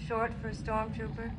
Short for stormtrooper?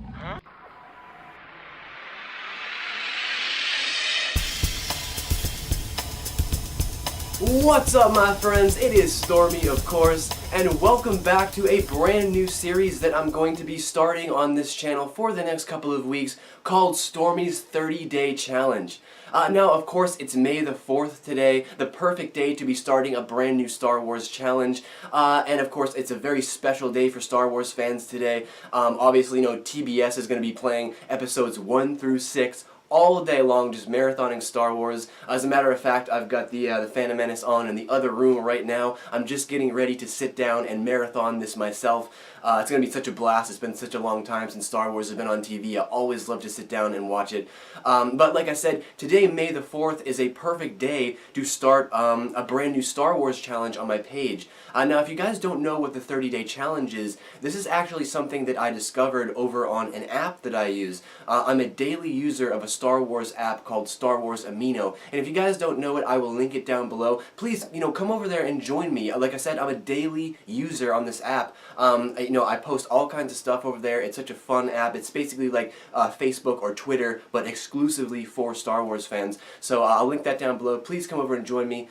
What's up, my friends? It is Stormy, of course, and welcome back to a brand new series that I'm going to be starting on this channel for the next couple of weeks called Stormy's 30-Day Challenge. Now, of course, it's May the 4th today, the perfect day to be starting a brand new Star Wars challenge, and of course, it's a very special day for Star Wars fans today. Obviously, TBS is going to be playing episodes 1 through 6 all day long, just marathoning Star Wars. As a matter of fact, I've got the Phantom Menace on in the other room right now. I'm just getting ready to sit down and marathon this myself. It's going to be such a blast. It's been such a long time since Star Wars has been on TV. I always love to sit down and watch it. But like I said, today, May the 4th, is a perfect day to start a brand new Star Wars challenge on my page. Now, if you guys don't know what the 30-Day Challenge is, this is actually something that I discovered over on an app that I use. I'm a daily user of a Star Wars app called Star Wars Amino, and if you guys don't know it, I will link it down below. Please, come over there and join me. Like I said, I'm a daily user on this app. I post all kinds of stuff over there. It's such a fun app. It's basically like Facebook or Twitter, but exclusively for Star Wars fans. So I'll link that down below. Please come over and join me.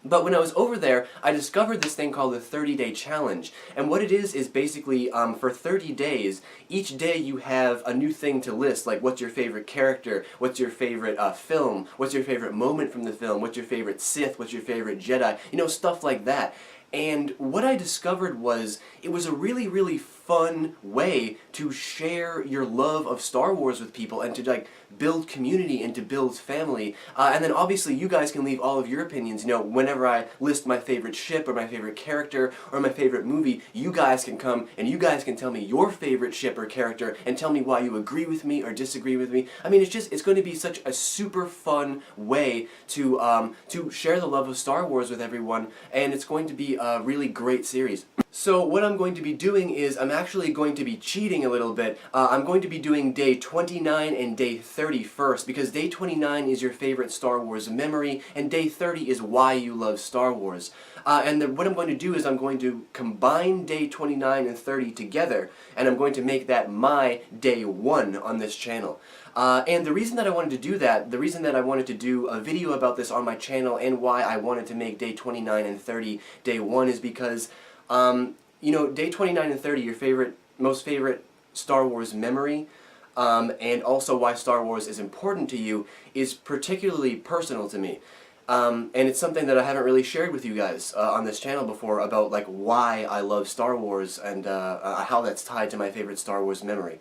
But when I was over there, I discovered this thing called the 30-Day Challenge. And what it is basically, for 30 days, each day you have a new thing to list, like what's your favorite character, what's your favorite film, what's your favorite moment from the film, what's your favorite Sith, what's your favorite Jedi, stuff like that. And what I discovered was, it was a really, really fun way to share your love of Star Wars with people and to build community and to build family. And then obviously you guys can leave all of your opinions. Whenever I list my favorite ship or my favorite character or my favorite movie, you guys can come and you guys can tell me your favorite ship or character and tell me why you agree with me or disagree with me. I mean, it's going to be such a super fun way to share the love of Star Wars with everyone, and it's going to be a really great series. So what I'm going to be doing is I'm actually going to be cheating a little bit. I'm going to be doing day 29 and day 30 first, because day 29 is your favorite Star Wars memory, and day 30 is why you love Star Wars. What I'm going to do is I'm going to combine day 29 and 30 together, and I'm going to make that my day 1 on this channel. And the reason that I wanted to do that, the reason that I wanted to do a video about this on my channel and why I wanted to make day 29 and 30 day 1 is because day 29 and 30, your most favorite Star Wars memory, and also why Star Wars is important to you, is particularly personal to me. And it's something that I haven't really shared with you guys on this channel before, about why I love Star Wars and how that's tied to my favorite Star Wars memory.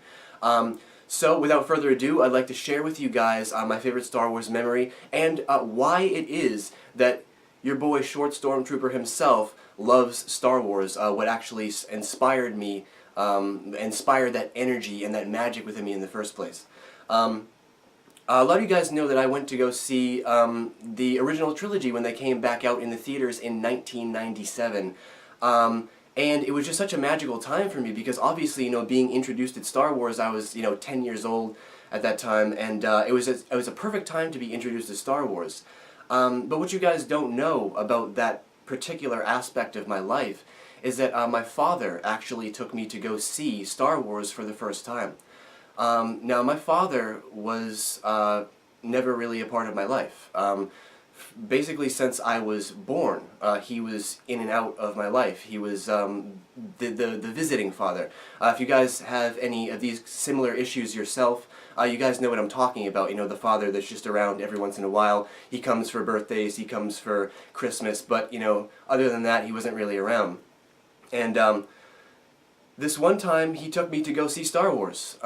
So without further ado, I'd like to share with you guys my favorite Star Wars memory and why it is that your boy Short Stormtrooper himself loves Star Wars, what actually inspired me, inspired that energy and that magic within me in the first place. A lot of you guys know that I went to go see the original trilogy when they came back out in the theaters in 1997. And it was just such a magical time for me because obviously, being introduced to Star Wars, I was, 10 years old at that time, and it was a perfect time to be introduced to Star Wars. But what you guys don't know about that particular aspect of my life is that my father actually took me to go see Star Wars for the first time. Now, my father was never really a part of my life. Basically, since I was born, he was in and out of my life. He was the visiting father. If you guys have any of these similar issues yourself, you guys know what I'm talking about. The father that's just around every once in a while. He comes for birthdays, he comes for Christmas, but, other than that, he wasn't really around. And this one time, he took me to go see Star Wars.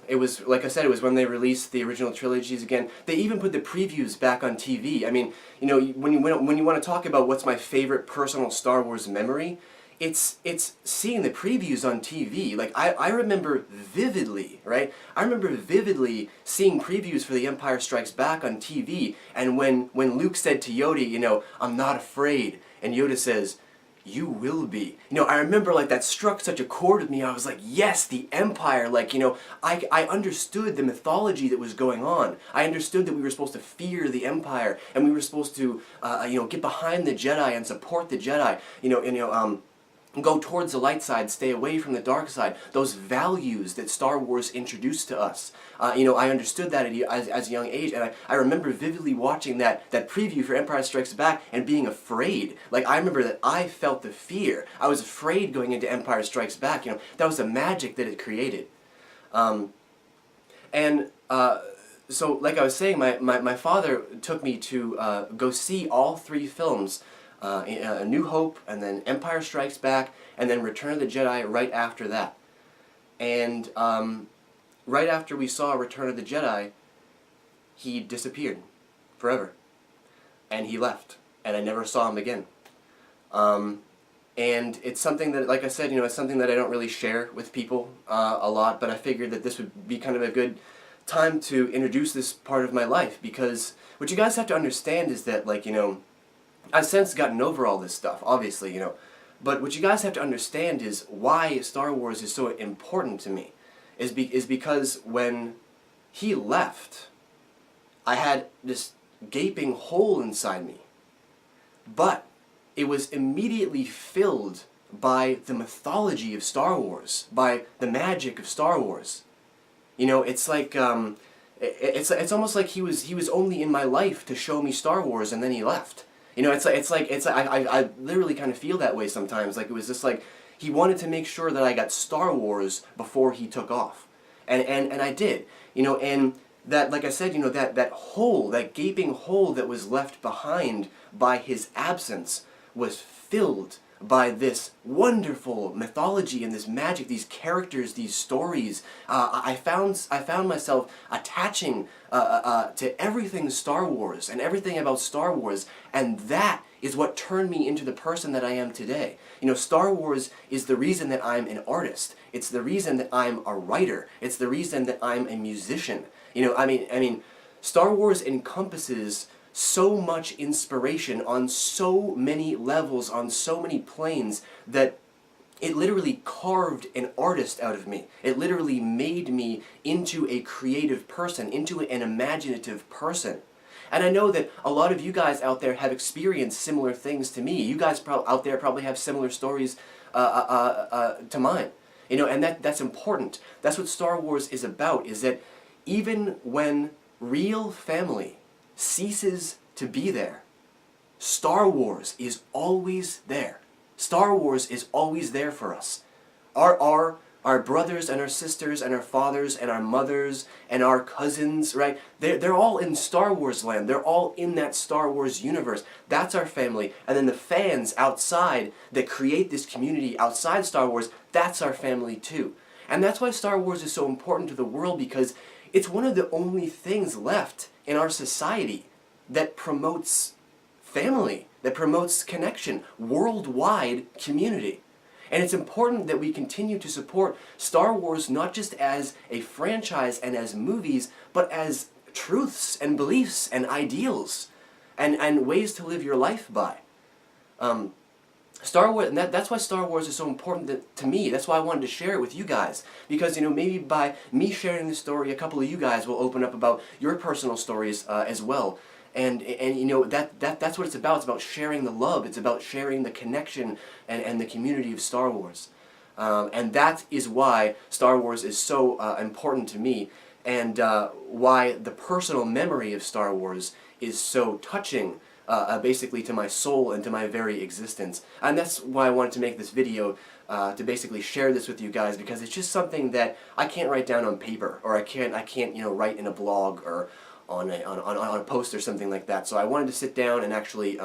It was, like I said, it was when they released the original trilogies again. They even put the previews back on TV. I mean, when you want to talk about what's my favorite personal Star Wars memory, it's seeing the previews on TV. I remember vividly, right? I remember vividly seeing previews for The Empire Strikes Back on TV, and when Luke said to Yoda, I'm not afraid, and Yoda says, you will be. I remember that struck such a chord with me. I was like, yes, the Empire, I understood the mythology that was going on. I understood that we were supposed to fear the Empire, and we were supposed to, get behind the Jedi and support the Jedi, go towards the light side, stay away from the dark side. Those values that Star Wars introduced to us. I understood that as a young age, and I remember vividly watching that preview for Empire Strikes Back and being afraid. Like, I remember that I felt the fear. I was afraid going into Empire Strikes Back. That was the magic that it created. So, like I was saying, my father took me to go see all three films. A New Hope, and then Empire Strikes Back, and then Return of the Jedi right after that. And right after we saw Return of the Jedi, he disappeared forever. And he left. And I never saw him again. And it's something that, like I said, it's something that I don't really share with people a lot, but I figured that this would be kind of a good time to introduce this part of my life, because what you guys have to understand is that, like, I've since gotten over all this stuff, obviously, but what you guys have to understand is why Star Wars is so important to me, is because when he left, I had this gaping hole inside me, but it was immediately filled by the mythology of Star Wars, by the magic of Star Wars. It's like, it's almost like he was only in my life to show me Star Wars, and then he left. I literally kind of feel that way sometimes. Like, it was just like he wanted to make sure that I got Star Wars before he took off, and I did. And that, like I said, that hole, that gaping hole that was left behind by his absence, was filled by this wonderful mythology and this magic, these characters, these stories. I found myself attaching to everything Star Wars and everything about Star Wars, and that is what turned me into the person that I am today. Star Wars is the reason that I'm an artist. It's the reason that I'm a writer. It's the reason that I'm a musician. Star Wars encompasses so much inspiration on so many levels, on so many planes, that it literally carved an artist out of me. It literally made me into a creative person, into an imaginative person. And I know that a lot of you guys out there have experienced similar things to me. You guys out there probably have similar stories to mine. And that's important. That's what Star Wars is about, is that even when real family ceases to be there, Star Wars is always there. Star Wars is always there for us. Our brothers and our sisters and our fathers and our mothers and our cousins, right? They're all in Star Wars land. They're all in that Star Wars universe. That's our family. And then the fans outside that create this community outside Star Wars, that's our family too. And that's why Star Wars is so important to the world, because it's one of the only things left in our society that promotes family, that promotes connection, worldwide community. And it's important that we continue to support Star Wars not just as a franchise and as movies, but as truths and beliefs and ideals and ways to live your life by. Star Wars, and that's why Star Wars is so important to me. That's why I wanted to share it with you guys. Because, maybe by me sharing this story, a couple of you guys will open up about your personal stories as well. And that's what it's about. It's about sharing the love. It's about sharing the connection and the community of Star Wars. And that is why Star Wars is so important to me, and why the personal memory of Star Wars is so touching, basically to my soul and to my very existence. And that's why I wanted to make this video, to basically share this with you guys, because it's just something that I can't write down on paper, or I can't write in a blog or on a post or something like that. So I wanted to sit down and actually,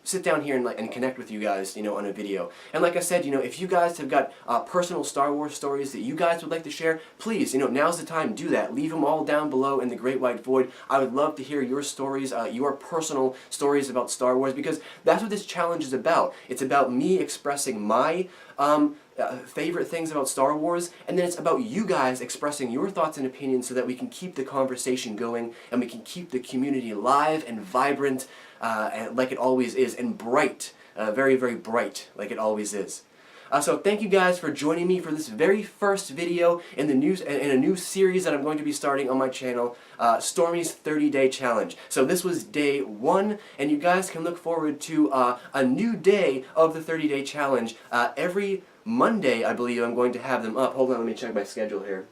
sit down here and connect with you guys, on a video. And like I said, if you guys have got personal Star Wars stories that you guys would like to share, please, now's the time, do that. Leave them all down below in the Great White Void. I would love to hear your stories, your personal stories about Star Wars, because that's what this challenge is about. It's about me expressing my favorite things about Star Wars, and then it's about you guys expressing your thoughts and opinions so that we can keep the conversation going and we can keep the community live and vibrant, and like it always is, and bright, very, very bright, like it always is. So thank you guys for joining me for this very first video in the in a new series that I'm going to be starting on my channel, Stormy's 30-day challenge. So this was day 1, and you guys can look forward to a new day of the 30-day challenge. Every Monday, I believe, I'm going to have them up. Hold on, let me check my schedule here.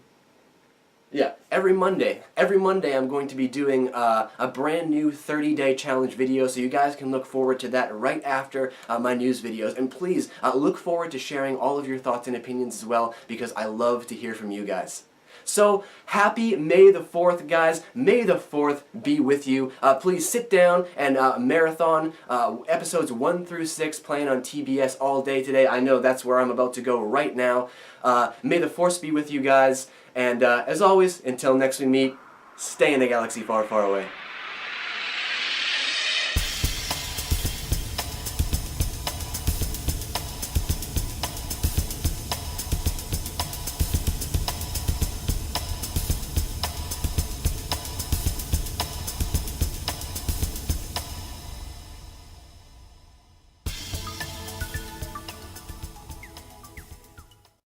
Yeah, every Monday I'm going to be doing a brand new 30-day challenge video, so you guys can look forward to that right after my news videos. And please, look forward to sharing all of your thoughts and opinions as well, because I love to hear from you guys. So, happy May the 4th, guys. May the 4th be with you. Please sit down and marathon episodes 1 through 6 playing on TBS all day today. I know that's where I'm about to go right now. May the Force be with you guys. And as always, until next we meet, stay in a galaxy far, far away.